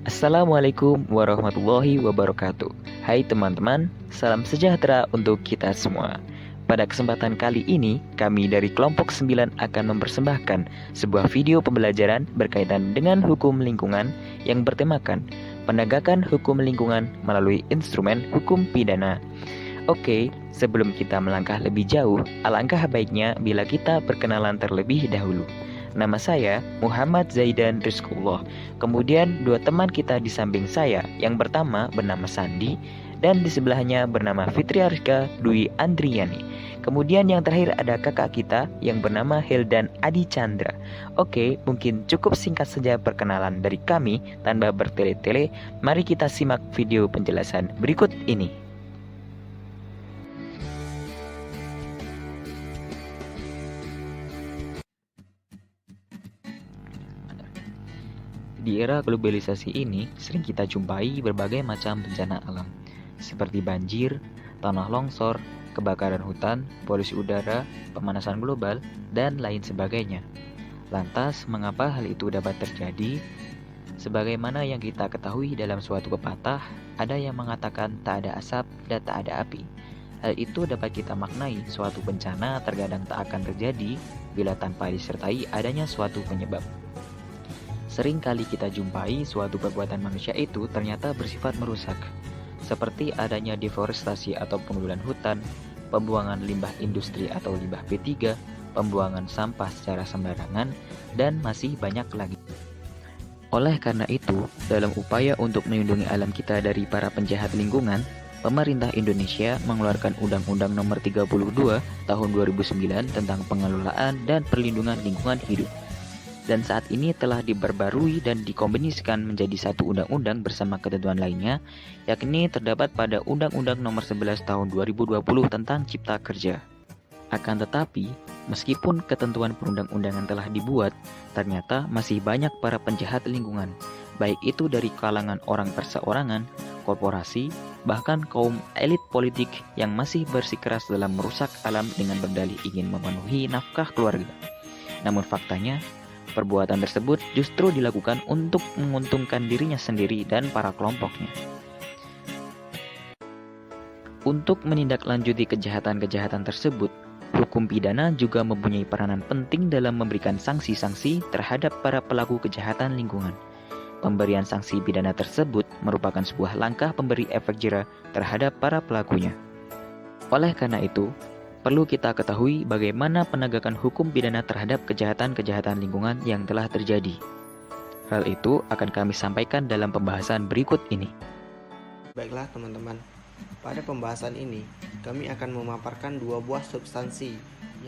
Assalamualaikum warahmatullahi wabarakatuh. Hai teman-teman, salam sejahtera untuk kita semua. Pada kesempatan kali ini, kami dari kelompok 9 akan mempersembahkan sebuah video pembelajaran berkaitan dengan hukum lingkungan yang bertemakan penegakan hukum lingkungan melalui instrumen hukum pidana. Oke, sebelum kita melangkah lebih jauh, alangkah baiknya bila kita perkenalan terlebih dahulu. Nama saya Muhammad Zaidan Rizkullah. Kemudian dua teman kita di samping saya, yang pertama bernama Sandi dan di sebelahnya bernama Fitri Arika Dwi Andriani. Kemudian yang terakhir ada kakak kita yang bernama Hildan Adi Chandra. Oke, mungkin cukup singkat saja perkenalan dari kami tanpa bertele-tele. Mari kita simak video penjelasan berikut ini. Di era globalisasi ini, sering kita jumpai berbagai macam bencana alam, seperti banjir, tanah longsor, kebakaran hutan, polusi udara, pemanasan global, dan lain sebagainya. Lantas, mengapa hal itu dapat terjadi? Sebagaimana yang kita ketahui dalam suatu pepatah, ada yang mengatakan tak ada asap dan tak ada api. Hal itu dapat kita maknai suatu bencana terkadang tak akan terjadi bila tanpa disertai adanya suatu penyebab. Sering kali kita jumpai suatu perbuatan manusia itu ternyata bersifat merusak, seperti adanya deforestasi atau pengundulan hutan, pembuangan limbah industri atau limbah B3, pembuangan sampah secara sembarangan, dan masih banyak lagi. Oleh karena itu, dalam upaya untuk melindungi alam kita dari para penjahat lingkungan, pemerintah Indonesia mengeluarkan Undang-Undang Nomor 32 Tahun 2009 tentang pengelolaan dan perlindungan lingkungan hidup. Dan saat ini telah diperbarui dan dikombinasikan menjadi satu undang-undang bersama ketentuan lainnya, yakni terdapat pada Undang-Undang Nomor 11 Tahun 2020 tentang Cipta Kerja. Akan tetapi, meskipun ketentuan perundang-undangan telah dibuat, ternyata masih banyak para penjahat lingkungan, baik itu dari kalangan orang perseorangan, korporasi, bahkan kaum elit politik yang masih bersikeras dalam merusak alam dengan berdalih ingin memenuhi nafkah keluarga. Namun faktanya, perbuatan tersebut justru dilakukan untuk menguntungkan dirinya sendiri dan para kelompoknya. Untuk menindaklanjuti kejahatan-kejahatan tersebut, hukum pidana juga mempunyai peranan penting dalam memberikan sanksi-sanksi terhadap para pelaku kejahatan lingkungan. Pemberian sanksi pidana tersebut merupakan sebuah langkah pemberi efek jera terhadap para pelakunya. Oleh karena itu, perlu kita ketahui bagaimana penegakan hukum pidana terhadap kejahatan-kejahatan lingkungan yang telah terjadi. Hal itu akan kami sampaikan dalam pembahasan berikut ini. Baiklah teman-teman, pada pembahasan ini kami akan memaparkan dua buah substansi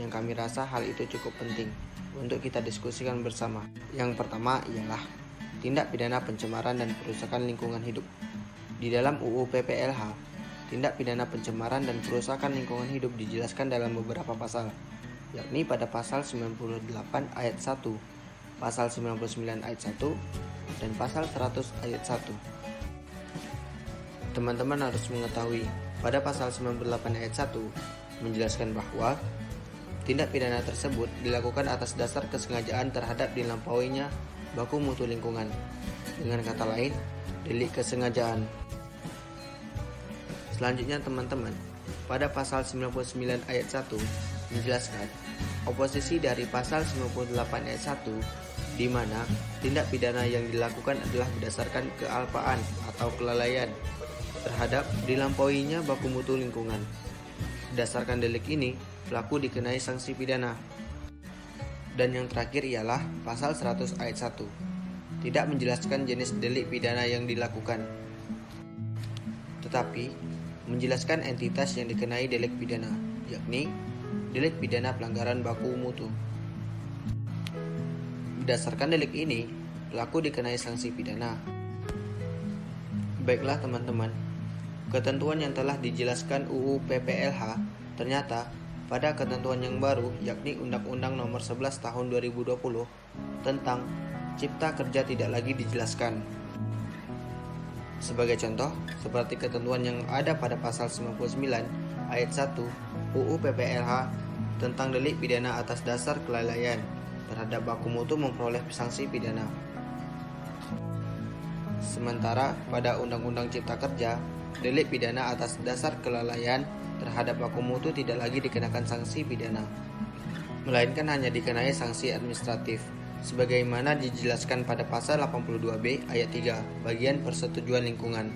yang kami rasa hal itu cukup penting untuk kita diskusikan bersama. Yang pertama ialah tindak pidana pencemaran dan perusakan lingkungan hidup. Di dalam UU PPLH, tindak pidana pencemaran dan perusakan lingkungan hidup dijelaskan dalam beberapa pasal, yakni pada pasal 98 ayat 1, pasal 99 ayat 1, dan pasal 100 ayat 1. Teman-teman harus mengetahui, pada pasal 98 ayat 1 menjelaskan bahwa tindak pidana tersebut dilakukan atas dasar kesengajaan terhadap dilampauinya baku mutu lingkungan. Dengan kata lain, delik kesengajaan. Selanjutnya teman-teman, pada pasal 99 ayat 1 menjelaskan oposisi dari pasal 98 ayat 1, di mana tindak pidana yang dilakukan adalah berdasarkan kealpaan atau kelalaian terhadap dilampauinya baku mutu lingkungan. Berdasarkan delik ini, pelaku dikenai sanksi pidana. Dan yang terakhir ialah pasal 100 ayat 1, tidak menjelaskan jenis delik pidana yang dilakukan, tetapi menjelaskan entitas yang dikenai delik pidana, yakni delik pidana pelanggaran baku mutu. Berdasarkan delik ini, pelaku dikenai sanksi pidana. Baiklah teman-teman, ketentuan yang telah dijelaskan UU PPLH ternyata pada ketentuan yang baru, yakni Undang-Undang Nomor 11 Tahun 2020 tentang Cipta Kerja tidak lagi dijelaskan. Sebagai contoh, seperti ketentuan yang ada pada pasal 99 ayat 1 UU PPLH tentang delik pidana atas dasar kelalaian terhadap baku mutu memperoleh sanksi pidana. Sementara pada Undang-Undang Cipta Kerja, delik pidana atas dasar kelalaian terhadap baku mutu tidak lagi dikenakan sanksi pidana, melainkan hanya dikenai sanksi administratif, sebagaimana dijelaskan pada pasal 82B ayat 3 bagian persetujuan lingkungan.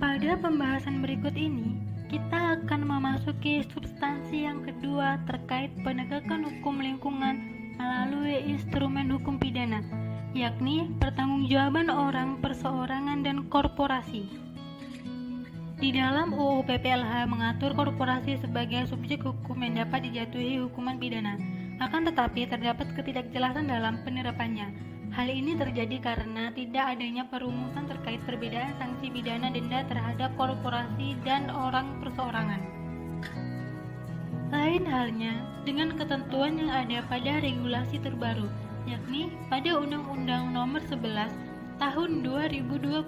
Pada pembahasan berikut ini, kita akan memasuki substansi yang kedua terkait penegakan hukum lingkungan melalui instrumen hukum pidana, yakni pertanggungjawaban orang, perseorangan, dan korporasi. Di dalam UU PPLH mengatur korporasi sebagai subjek hukum yang dapat dijatuhi hukuman pidana. Akan tetapi terdapat ketidakjelasan dalam penerapannya. Hal ini terjadi karena tidak adanya perumusan terkait perbedaan sanksi pidana denda terhadap korporasi dan orang perseorangan. Lain halnya dengan ketentuan yang ada pada regulasi terbaru, yakni pada Undang-Undang Nomor 11 Tahun 2020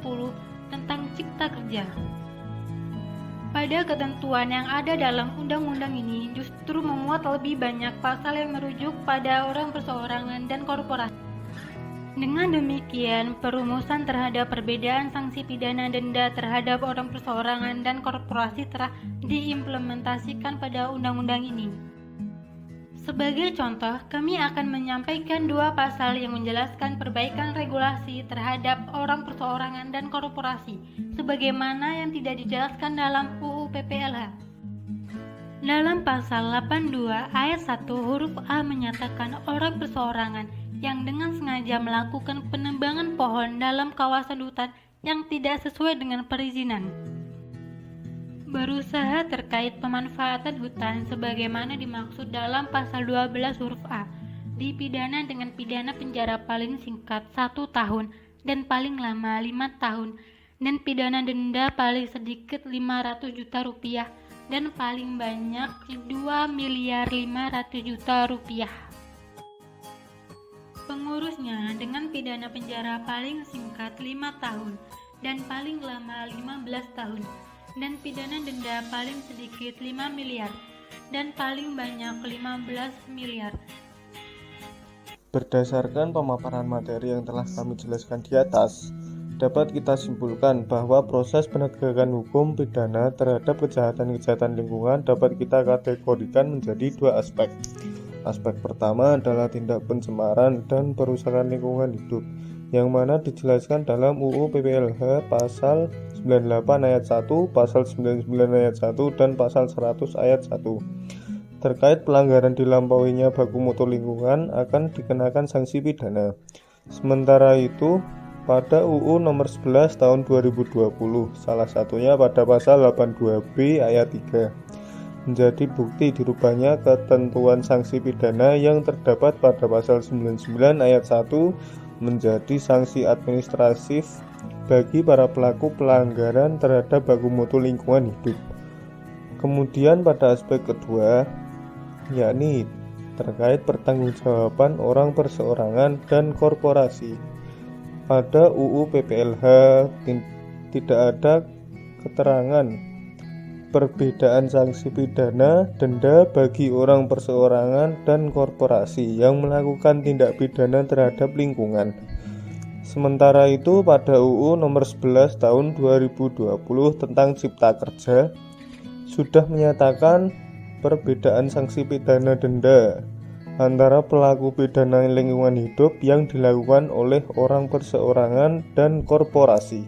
tentang Cipta Kerja. Pada ketentuan yang ada dalam undang-undang ini justru memuat lebih banyak pasal yang merujuk pada orang perseorangan dan korporasi. Dengan demikian, perumusan terhadap perbedaan sanksi pidana denda terhadap orang perseorangan dan korporasi telah diimplementasikan pada undang-undang ini. Sebagai contoh, kami akan menyampaikan dua pasal yang menjelaskan perbaikan regulasi terhadap orang perseorangan dan korporasi, sebagaimana yang tidak dijelaskan dalam UU PPLH. Dalam pasal 82 ayat 1 huruf A menyatakan orang perseorangan yang dengan sengaja melakukan penebangan pohon dalam kawasan hutan yang tidak sesuai dengan perizinan, berusaha terkait pemanfaatan hutan sebagaimana dimaksud dalam pasal 12 huruf A, dipidana dengan pidana penjara paling singkat 1 tahun dan paling lama 5 tahun, dan pidana denda paling sedikit 500 juta rupiah dan paling banyak 2.500.000.000 rupiah. Pengurusnya dengan pidana penjara paling singkat 5 tahun dan paling lama 15 tahun, dan pidana denda paling sedikit 5 miliar dan paling banyak 15 miliar. Berdasarkan pemaparan materi yang telah kami jelaskan di atas, dapat kita simpulkan bahwa proses penegakan hukum pidana terhadap kejahatan-kejahatan lingkungan dapat kita kategorikan menjadi dua aspek. Aspek pertama adalah tindak pencemaran dan perusakan lingkungan hidup, yang mana dijelaskan dalam UU PPLH pasal 98 ayat 1, pasal 99 ayat 1, dan pasal 100 ayat 1. Terkait pelanggaran dilampauinya baku mutu lingkungan akan dikenakan sanksi pidana. Sementara itu, pada UU nomor 11 tahun 2020, salah satunya pada pasal 82B ayat 3, menjadi bukti dirubahnya ketentuan sanksi pidana yang terdapat pada pasal 99 ayat 1 menjadi sanksi administratif bagi para pelaku pelanggaran terhadap baku mutu lingkungan hidup. Kemudian pada aspek kedua, yakni terkait pertanggungjawaban orang perseorangan dan korporasi. Pada UU PPLH tidak ada keterangan perbedaan sanksi pidana denda bagi orang perseorangan dan korporasi yang melakukan tindak pidana terhadap lingkungan. Sementara itu pada UU nomor 11 tahun 2020 tentang Cipta Kerja sudah menyatakan perbedaan sanksi pidana denda antara pelaku pidana lingkungan hidup yang dilakukan oleh orang perseorangan dan korporasi.